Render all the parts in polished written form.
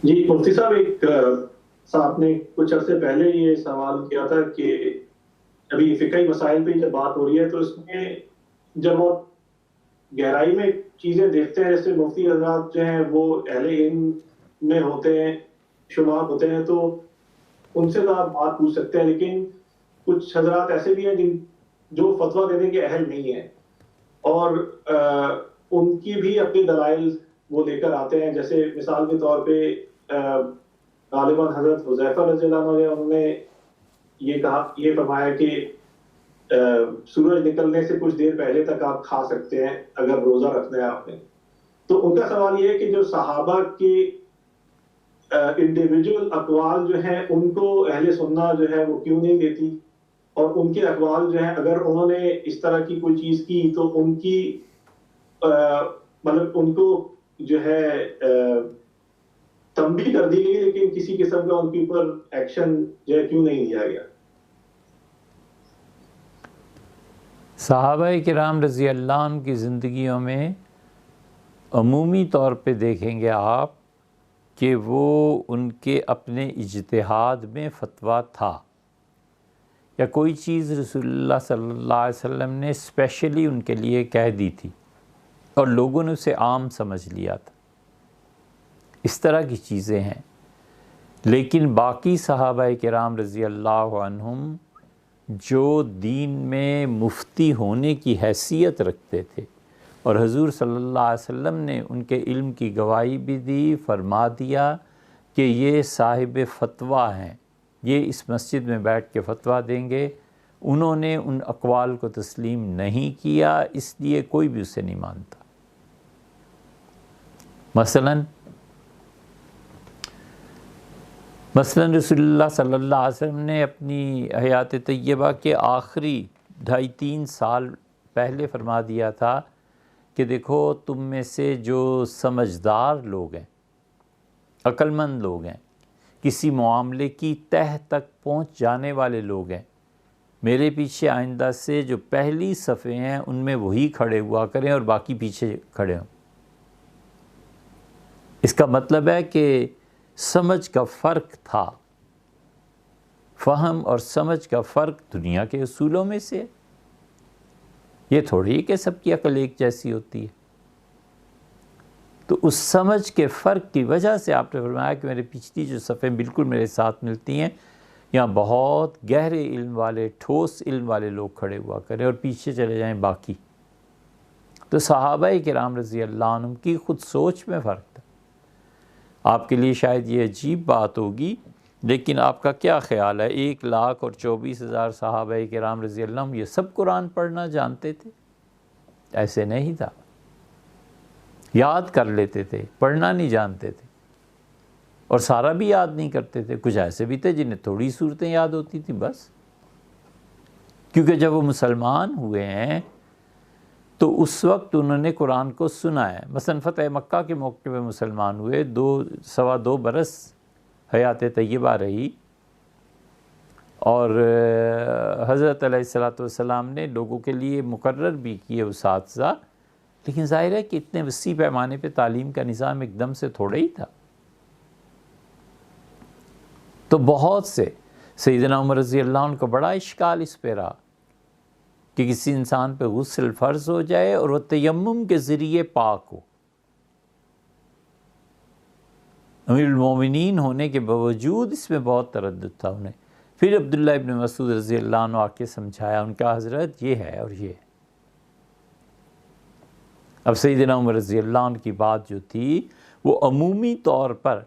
جی مفتی صاحب، ایک صاحب نے کچھ عرصے پہلے یہ سوال کیا تھا کہ ابھی فقہی مسائل پہ جب بات ہو رہی ہے تو اس میں جب وہ گہرائی میں چیزیں دیکھتے ہیں، جیسے مفتی حضرات جو ہیں وہ اہل علم میں ہوتے ہیں، شمار ہوتے ہیں، تو ان سے تو آپ بات پوچھ سکتے ہیں، لیکن کچھ حضرات ایسے بھی ہیں جو فتویٰ دینے کے اہل نہیں ہیں، اور ان کی بھی اپنی دلائل وہ لے کر آتے ہیں. جیسے مثال کے طور پہ غالباً حضرت حذیفہ رضی اللہ عنہ، انہوں نے یہ فرمایا کہ سورج نکلنے سے کچھ دیر پہلے تک آپ کھا سکتے ہیں اگر روزہ رکھنا ہے آپ نے. تو ان کا سوال یہ ہے کہ جو صحابہ کے انڈیویجول اقوال جو ہیں ان کو اہل سنہ جو ہے وہ کیوں نہیں دیتی، اور ان کے اقوال جو ہیں اگر انہوں نے اس طرح کی کوئی چیز کی تو ان کی مطلب ان کو جو ہے تنبیہ کر دی گئی، لیکن کسی قسم کا ان کے اوپر ایکشن جو ہے کیوں نہیں لیا گیا. صحابہ کرام رضی اللہ عنہ کی زندگیوں میں عمومی طور پہ دیکھیں گے آپ کہ وہ ان کے اپنے اجتہاد میں فتویٰ تھا، یا کوئی چیز رسول اللہ صلی اللہ علیہ وسلم نے اسپیشلی ان کے لیے کہہ دی تھی اور لوگوں نے اسے عام سمجھ لیا تھا، اس طرح کی چیزیں ہیں. لیکن باقی صحابہ کرام رضی اللہ عنہم جو دین میں مفتی ہونے کی حیثیت رکھتے تھے، اور حضور صلی اللہ علیہ وسلم نے ان کے علم کی گواہی بھی دی، فرما دیا کہ یہ صاحب فتویٰ ہیں، یہ اس مسجد میں بیٹھ کے فتویٰ دیں گے، انہوں نے ان اقوال کو تسلیم نہیں کیا، اس لیے کوئی بھی اسے نہیں مانتا. مثلا رسول اللہ صلی اللہ علیہ وسلم نے اپنی حیات طیبہ کے آخری 2.5-3 سال پہلے فرما دیا تھا کہ دیکھو تم میں سے جو سمجھدار لوگ ہیں، عقل مند لوگ ہیں، کسی معاملے کی تہ تک پہنچ جانے والے لوگ ہیں، میرے پیچھے آئندہ سے جو پہلی صفیں ہیں ان میں وہی کھڑے ہوا کریں اور باقی پیچھے کھڑے ہوں. اس کا مطلب ہے کہ سمجھ کا فرق تھا، فہم اور سمجھ کا فرق دنیا کے اصولوں میں سے ہے. یہ تھوڑی کہ سب کی عقل ایک جیسی ہوتی ہے. تو اس سمجھ کے فرق کی وجہ سے آپ نے فرمایا کہ میرے پچھلی جو صفیں بالکل میرے ساتھ ملتی ہیں، یہاں بہت گہرے علم والے، ٹھوس علم والے لوگ کھڑے ہوا کریں اور پیچھے چلے جائیں باقی. تو صحابہ کرام رضی اللہ عنہم کی خود سوچ میں فرق تھا. آپ کے لیے شاید یہ عجیب بات ہوگی، لیکن آپ کا کیا خیال ہے 1,24,000 صحابہ کرام رضی اللہ عنہم یہ سب قرآن پڑھنا جانتے تھے؟ ایسے نہیں تھا. یاد کر لیتے تھے، پڑھنا نہیں جانتے تھے، اور سارا بھی یاد نہیں کرتے تھے. کچھ ایسے بھی تھے جنہیں تھوڑی صورتیں یاد ہوتی تھیں بس. کیونکہ جب وہ مسلمان ہوئے ہیں تو اس وقت انہوں نے قرآن کو سنا ہے. مثلا فتح مکہ کے موقع پہ مسلمان ہوئے، 2.25 برس حیات طیبہ رہی، اور حضرت علیہ السلام نے لوگوں کے لیے مقرر بھی کیے اساتذہ. لیکن ظاہر ہے کہ اتنے وسیع پیمانے پہ تعلیم کا نظام ایک دم سے تھوڑا ہی تھا. تو بہت سے سیدنا عمر رضی اللہ عنہ کا بڑا اشکال اس پہ رہا کہ کسی انسان پہ غسل فرض ہو جائے اور وہ تیمم کے ذریعے پاک ہو. امیر المومنین ہونے کے باوجود اس میں بہت تردد تھا انہیں. پھر عبداللہ ابن مسعود رضی اللہ عنہ آ کے سمجھایا ان کا، حضرت یہ ہے اور یہ ہے. اب سیدنا عمر رضی اللہ عنہ کی بات جو تھی وہ عمومی طور پر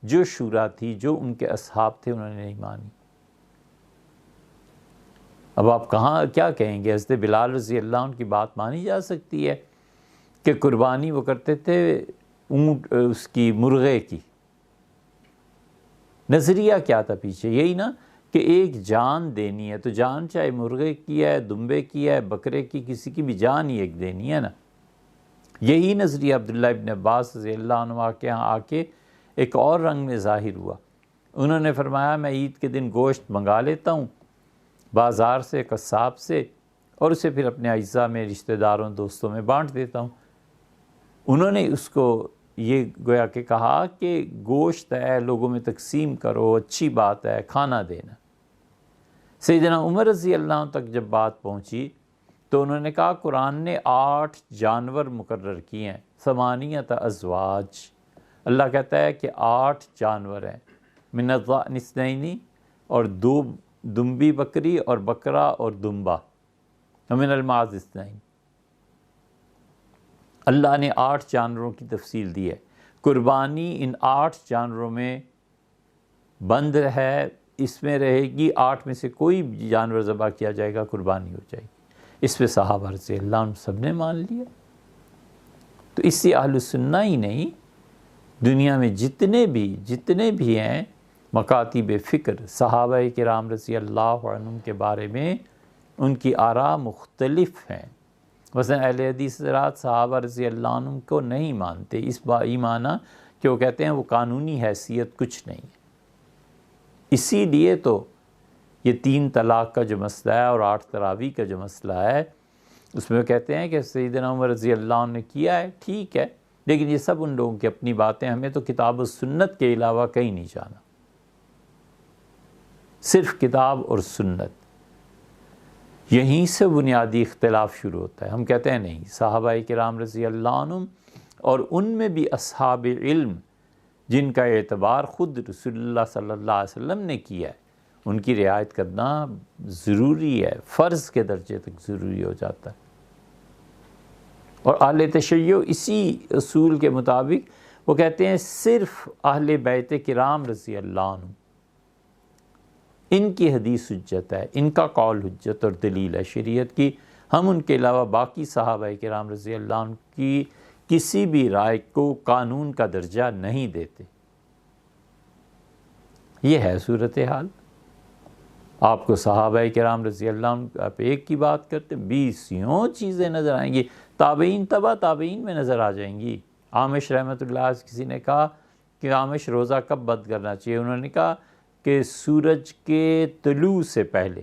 جو شورا تھی، جو ان کے اصحاب تھے، انہوں نے نہیں مانی. اب آپ کیا کہیں گے؟ حضرت بلال رضی اللہ عنہ کی بات مانی جا سکتی ہے کہ قربانی وہ کرتے تھے اونٹ، اس کی مرغے کی. نظریہ کیا تھا پیچھے؟ یہی نا کہ ایک جان دینی ہے، تو جان چاہے مرغے کی ہے، دمبے کی ہے، بکرے کی، کسی کی بھی جان ہی ایک دینی ہے نا. یہی نظریہ عبداللہ ابن عباس رضی اللہ عنہ کے ہاں آ کے ایک اور رنگ میں ظاہر ہوا. انہوں نے فرمایا میں عید کے دن گوشت منگا لیتا ہوں بازار سے، قصاب سے، اور اسے پھر اپنے اعزاء میں، رشتہ داروں، دوستوں میں بانٹ دیتا ہوں. انہوں نے اس کو یہ گویا کہ کہا کہ گوشت ہے لوگوں میں تقسیم کرو، اچھی بات ہے، کھانا دینا۔ سیدنا عمر رضی اللہ عنہ تک جب بات پہنچی تو انہوں نے کہا قرآن نے 8 جانور مقرر کیے ہیں، 8 ازواج۔ اللہ کہتا ہے کہ 8 جانور ہیں، من الضأن اثنین، اور 2 دمبی بکری اور بکرا اور دمبا، ومن المعز اثنین۔ اللہ نے 8 جانوروں کی تفصیل دی ہے۔ قربانی ان 8 جانوروں میں بند ہے، اس میں رہے گی، 8 میں سے کوئی جانور ذبح کیا جائے گا، قربانی ہو جائے گی۔ اس پہ صحابہ رضی اللہ عنہ سب نے مان لیا۔ تو اس سے اہل سنہ ہی نہیں، دنیا میں جتنے بھی ہیں مکاتب فکر، صحابہ کرام رضی اللہ عنہم کے بارے میں ان کی آراء مختلف ہیں۔ مثلا اہل حدیث حضرات صحابہ رضی اللہ عنہم کو نہیں مانتے، اس ایمانہ کہ وہ کہتے ہیں وہ قانونی حیثیت کچھ نہیں ہے۔ اسی لیے تو یہ 3 طلاق کا جو مسئلہ ہے اور 8 تراویح کا جو مسئلہ ہے، اس میں وہ کہتے ہیں کہ سیدنا عمر رضی اللہ عنہ نے کیا ہے، ٹھیک ہے، لیکن یہ سب ان لوگوں کی اپنی باتیں، ہمیں تو کتاب و سنت کے علاوہ کہیں نہیں جانا، صرف کتاب اور سنت۔ یہیں سے بنیادی اختلاف شروع ہوتا ہے۔ ہم کہتے ہیں نہیں، صحابہ کرام رضی اللہ عنہم اور ان میں بھی اصحاب علم جن کا اعتبار خود رسول اللہ صلی اللہ علیہ وسلم نے کیا ہے، ان کی رعایت کرنا ضروری ہے، فرض کے درجے تک ضروری ہو جاتا ہے۔ اور اہل تشیع اسی اصول کے مطابق وہ کہتے ہیں صرف اہل بیت کرام رضی اللہ عنہ، ان کی حدیث حجت ہے، ان کا قول حجت اور دلیل ہے شریعت کی، ہم ان کے علاوہ باقی صحابہ کرام رضی اللہ عنہ کی کسی بھی رائے کو قانون کا درجہ نہیں دیتے۔ یہ ہے صورتحال۔ آپ کو صحابہ کرام رضی اللہ عنہ آپ ایک کی بات کرتے 20 چیزیں نظر آئیں گی، تابعین تبع تابعین میں نظر آ جائیں گی۔ عامش رحمۃ اللہ علیہ کسی نے کہا کہ عامش روزہ کب بند کرنا چاہیے، انہوں نے کہا کہ سورج کے طلوع سے پہلے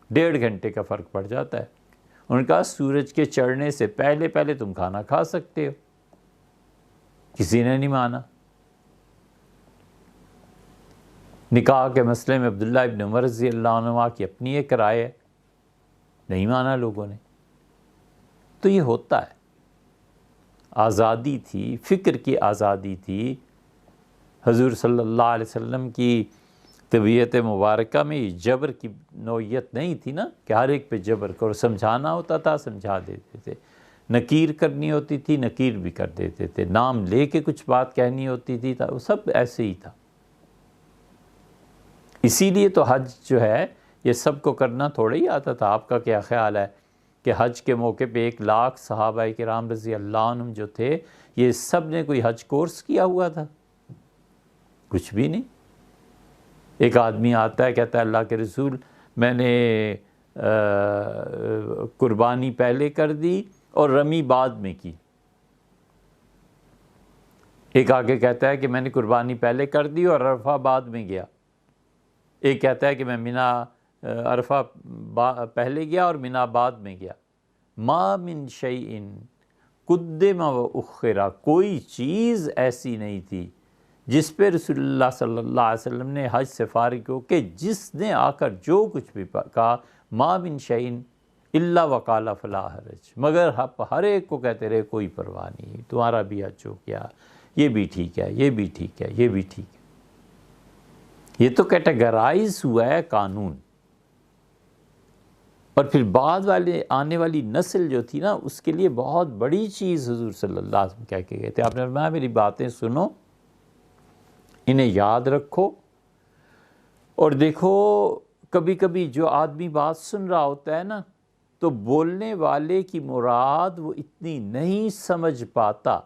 1.5 گھنٹے کا فرق پڑ جاتا ہے۔ انہوں نے کہا سورج کے چڑھنے سے پہلے پہلے تم کھانا کھا سکتے ہو، کسی نے نہیں مانا۔ نکاح کے مسئلے میں عبداللہ ابن عمر رضی اللہ عنہ کی اپنی ایک رائے ہے، نہیں مانا لوگوں نے۔ تو یہ ہوتا ہے، آزادی تھی، فکر کی آزادی تھی۔ حضور صلی اللہ علیہ وسلم کی طبیعت مبارکہ میں جبر کی نوعیت نہیں تھی نا کہ ہر ایک پہ جبر کرو، سمجھانا ہوتا تھا سمجھا دیتے تھے، نکیر کرنی ہوتی تھی نکیر بھی کر دیتے تھے، نام لے کے کچھ بات کہنی ہوتی تھی، وہ سب ایسے ہی تھا۔ اسی لیے تو حج جو ہے یہ سب کو کرنا تھوڑا ہی آتا تھا۔ آپ کا کیا خیال ہے کہ حج کے موقع پہ 1 لاکھ صحابہ کرام رضی اللہ عنہم جو تھے یہ سب نے کوئی حج کورس کیا ہوا تھا؟ کچھ بھی نہیں۔ ایک آدمی آتا ہے کہتا ہے اللہ کے رسول میں نے قربانی پہلے کر دی اور رمی بعد میں کی۔ ایک آگے کہتا ہے کہ میں نے قربانی پہلے کر دی اور عرفہ بعد میں گیا۔ ایک کہتا ہے کہ میں منا عرفہ پہلے گیا اور منا بعد میں گیا۔ ما من شیء قدم و اخرا، کوئی چیز ایسی نہیں تھی جس پہ رسول اللہ صلی اللہ علیہ وسلم نے حج سے فارغ ہو کہ جس نے آ کر جو کچھ بھی کہا، ما من شیء الا وقال فلا حرج، مگر ہر ایک کو کہتے رہے کوئی پرواہ نہیں، تمہارا بھی حج ہو گیا، یہ بھی ٹھیک ہے، یہ بھی ٹھیک ہے، یہ بھی ٹھیک ہے۔ یہ تو کیٹیگرائز ہوا ہے قانون۔ اور پھر بعد والے آنے والی نسل جو تھی نا اس کے لیے بہت بڑی چیز حضور صلی اللہ علیہ وسلم کہہ کے گئے تھے۔ آپ نے فرمایا میری باتیں سنو، انہیں یاد رکھو، اور دیکھو کبھی کبھی جو آدمی بات سن رہا ہوتا ہے نا تو بولنے والے کی مراد وہ اتنی نہیں سمجھ پاتا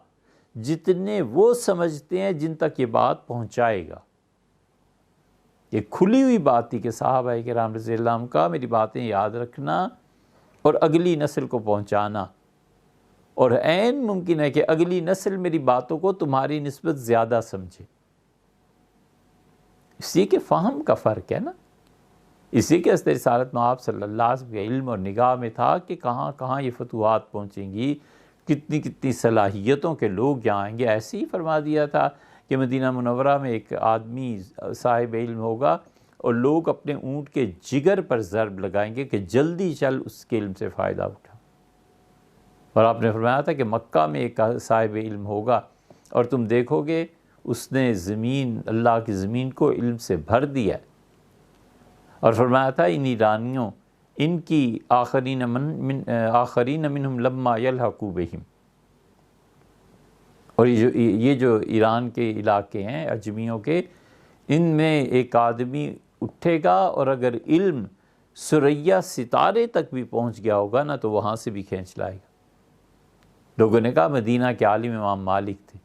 جتنے وہ سمجھتے ہیں جن تک یہ بات پہنچائے گا۔ یہ کھلی ہوئی بات تھی کہ صحابہ کرام رضی اللہ عنہ کا میری باتیں یاد رکھنا اور اگلی نسل کو پہنچانا، اور عین ممکن ہے کہ اگلی نسل میری باتوں کو تمہاری نسبت زیادہ سمجھے، اس لیے کہ فہم کا فرق ہے نا۔ اسی کے اثر رسالت میں آپ صلی اللہ علیہ وسلم کے علم اور نگاہ میں تھا کہ کہاں کہاں یہ فتوحات پہنچیں گی، کتنی کتنی صلاحیتوں کے لوگ یہاں آئیں گے. ایسے ہی فرما دیا تھا کہ مدینہ منورہ میں ایک آدمی صاحب علم ہوگا اور لوگ اپنے اونٹ کے جگر پر ضرب لگائیں گے کہ جلدی چل اس کے علم سے فائدہ اٹھا. اور آپ نے فرمایا تھا کہ مکہ میں ایک صاحب علم ہوگا اور تم دیکھو گے اس نے زمین، اللہ کی زمین کو علم سے بھر دیا. اور فرمایا تھا ان ایرانیوں، ان کی آخرین منہم لما یلحقوا بہم. اور یہ جو ایران کے علاقے ہیں اجمیوں کے، ان میں ایک آدمی اٹھے گا اور اگر علم ثریا ستارے تک بھی پہنچ گیا ہوگا نا تو وہاں سے بھی کھینچ لائے گا. لوگوں نے کہا مدینہ کے عالم امام مالک تھے،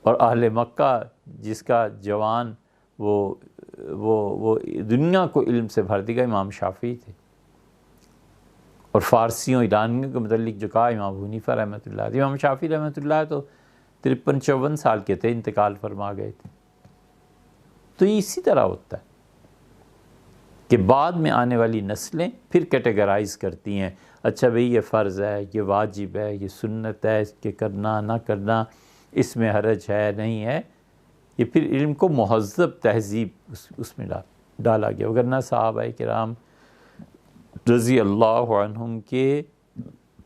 اور اہل مکہ جس کا جوان وہ دنیا کو علم سے بھر دے گا امام شافعی تھے. اور فارسیوں ایرانیوں کے متعلق جو کہا امام ابو حنیفہ رحمۃ اللہ علیہ. امام شافعی رحمۃ اللہ تو 53-54 سال کے تھے، انتقال فرما گئے تھے. تو یہ اسی طرح ہوتا ہے کہ بعد میں آنے والی نسلیں پھر کیٹیگرائز کرتی ہیں، اچھا بھئی یہ فرض ہے، یہ واجب ہے، یہ سنت ہے، اس کے کرنا نہ کرنا، اس میں حرج ہے نہیں ہے. یہ پھر علم کو مہذب تہذیب اس میں ڈالا گیا. وگرنہ صحابہ کرام رضی اللہ عنہم کے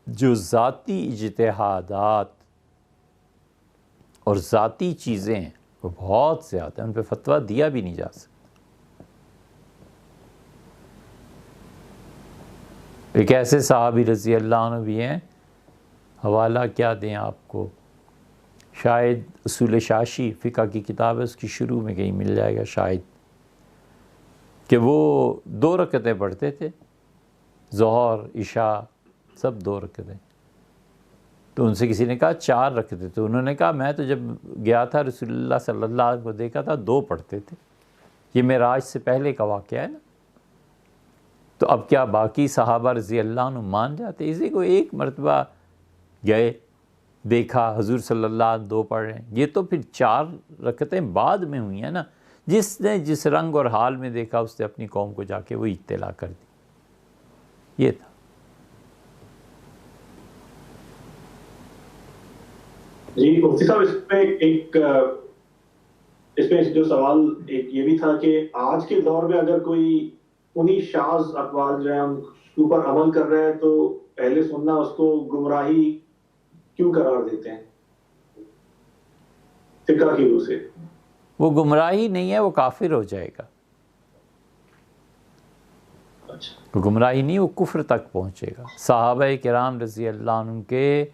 جو ذاتی اجتہادات اور ذاتی چیزیں ہیں وہ بہت زیادہ ہیں، ان پہ فتویٰ دیا بھی نہیں جا سکتا. ایک ایسے صحابی رضی اللہ عنہ بھی ہیں، حوالہ کیا دیں آپ کو، شاید اصول شاشی فقہ کی کتاب ہے، اس کی شروع میں کہیں مل جائے گا شاید، کہ وہ 2 رکعتیں پڑھتے تھے، ظہر عشاء سب 2 رکعتیں. تو ان سے کسی نے کہا 4 رکعتیں، تو انہوں نے کہا میں تو جب گیا تھا رسول اللہ صلی اللہ علیہ وسلم کو دیکھا تھا 2 پڑھتے تھے. یہ معراج سے پہلے کا واقعہ ہے نا. تو اب کیا باقی صحابہ رضی اللہ عنہ مان جاتے؟ اسی کو ایک مرتبہ گئے، دیکھا حضور صلی اللہ علیہ وسلم 2 پڑھ رہے ہیں. یہ تو پھر 4 رکعتیں بعد میں ہوئی ہیں نا. جس نے جس رنگ اور حال میں دیکھا اس نے اپنی قوم کو جا کے وہ اطلاع کر دی. یہ تھا. جی مفتی صاحب، اس میں جو سوال ایک یہ بھی تھا کہ آج کے دور میں اگر کوئی انہی شاذ اقوال جو ہیں ان کے اوپر عمل کر رہے ہیں تو اہل سنت اس کو گمراہی کیوں قرار دیتے ہیں فقہ کی روح سے؟ وہ گمراہی نہیں ہے، وہ کافر ہو جائے گا. وہ گمراہی نہیں، وہ کفر تک پہنچے گا. صحابہ کرام رضی اللہ عنہ کے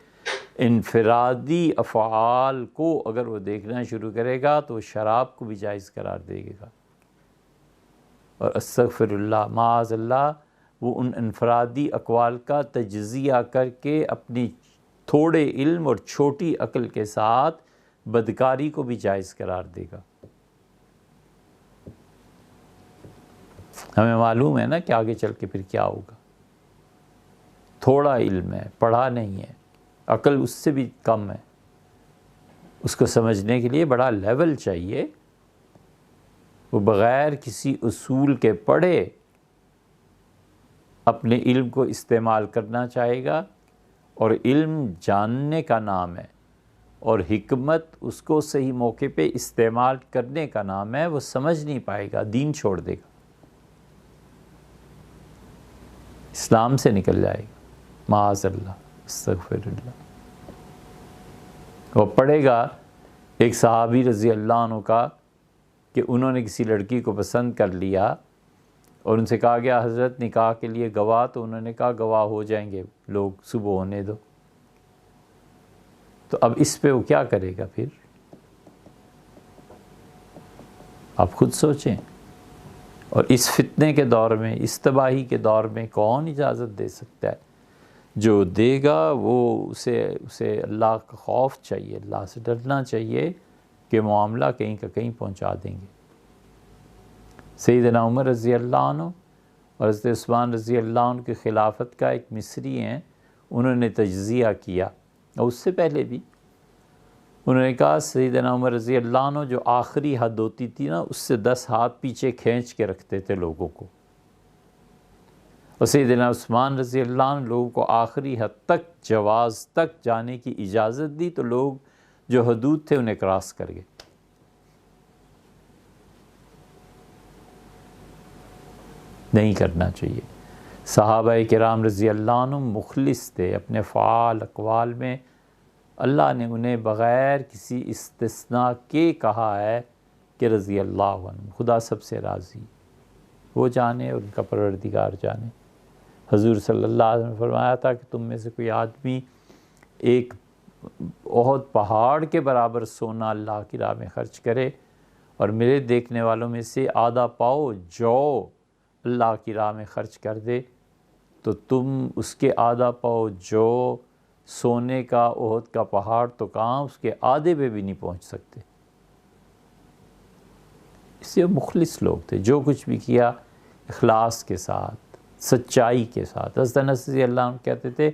انفرادی افعال کو اگر وہ دیکھنا شروع کرے گا تو وہ شراب کو بھی جائز قرار دے گا. اور استغفر اللہ معاذ اللہ، وہ ان انفرادی اقوال کا تجزیہ کر کے اپنی تھوڑے علم اور چھوٹی عقل کے ساتھ بدکاری کو بھی جائز قرار دے گا. ہمیں معلوم ہے نا کہ آگے چل کے پھر کیا ہوگا. تھوڑا علم ہے، پڑھا نہیں ہے، عقل اس سے بھی کم ہے، اس کو سمجھنے کے لیے بڑا لیول چاہیے. وہ بغیر کسی اصول کے پڑھے اپنے علم کو استعمال کرنا چاہے گا، اور علم جاننے کا نام ہے اور حکمت اس کو صحیح موقع پہ استعمال کرنے کا نام ہے. وہ سمجھ نہیں پائے گا، دین چھوڑ دے گا، اسلام سے نکل جائے گا. معاذ اللہ، استغفر اللہ. وہ پڑھے گا ایک صحابی رضی اللہ عنہ کا کہ انہوں نے کسی لڑکی کو پسند کر لیا اور ان سے کہا گیا حضرت نکاح کے لیے گواہ، تو انہوں نے کہا گواہ ہو جائیں گے لوگ، صبح ہونے دو. تو اب اس پہ وہ کیا کرے گا پھر؟ آپ خود سوچیں. اور اس فتنے کے دور میں، اس تباہی کے دور میں کون اجازت دے سکتا ہے؟ جو دے گا وہ اسے اللہ کا خوف چاہیے، اللہ سے ڈرنا چاہیے کہ معاملہ کہیں کا کہیں پہنچا دیں گے. سیدنا عمر رضی اللہ عنہ اور حضرت عثمان رضی اللہ عنہ کی خلافت کا ایک مصری ہیں، انہوں نے تجزیہ کیا، اور اس سے پہلے بھی انہوں نے کہا سیدنا عمر رضی اللہ عنہ جو آخری حد ہوتی تھی نا، اس سے 10 ہاتھ پیچھے کھینچ کے رکھتے تھے لوگوں کو، اور سیدنا عثمان رضی اللہ عنہ لوگوں کو آخری حد تک جواز تک جانے کی اجازت دی، تو لوگ جو حدود تھے انہیں کراس کر گئے۔ نہیں کرنا چاہیے۔ صحابہ کرام رضی اللہ عنہ مخلص تھے اپنے فعال اقوال میں، اللہ نے انہیں بغیر کسی استثناء کے کہا ہے کہ رضی اللہ عنہ، خدا سب سے راضی، وہ جانے اور ان کا پروردگار جانے۔ حضور صلی اللہ علیہ وسلم نے فرمایا تھا کہ تم میں سے کوئی آدمی ایک احد پہاڑ کے برابر سونا اللہ کی راہ میں خرچ کرے اور میرے دیکھنے والوں میں سے آدھا پاؤ جو اللہ کی راہ میں خرچ کر دے، تو تم اس کے آدھا پاؤ جو سونے کا احد کا پہاڑ تو کہاں اس کے آدھے پہ بھی نہیں پہنچ سکتے۔ اس سے مخلص لوگ تھے، جو کچھ بھی کیا اخلاص کے ساتھ، سچائی کے ساتھ۔ حضرت انس رضی اللہ عنہ کہتے تھے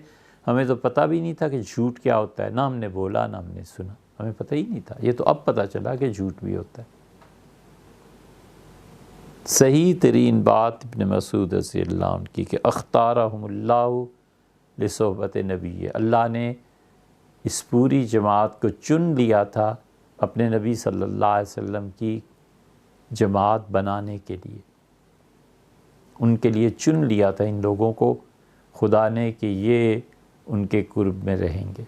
ہمیں تو پتہ بھی نہیں تھا کہ جھوٹ کیا ہوتا ہے، نہ ہم نے بولا نہ ہم نے سنا، ہمیں پتہ ہی نہیں تھا، یہ تو اب پتہ چلا کہ جھوٹ بھی ہوتا ہے۔ صحیح ترین بات ابن مسعود رضی اللہ عنہ کی کہ اختارہم اللہ لصحبت نبی، اللہ نے اس پوری جماعت کو چن لیا تھا اپنے نبی صلی اللہ علیہ وسلم کی جماعت بنانے کے لیے، ان کے لیے چن لیا تھا ان لوگوں کو خدا نے کہ یہ ان کے قرب میں رہیں گے۔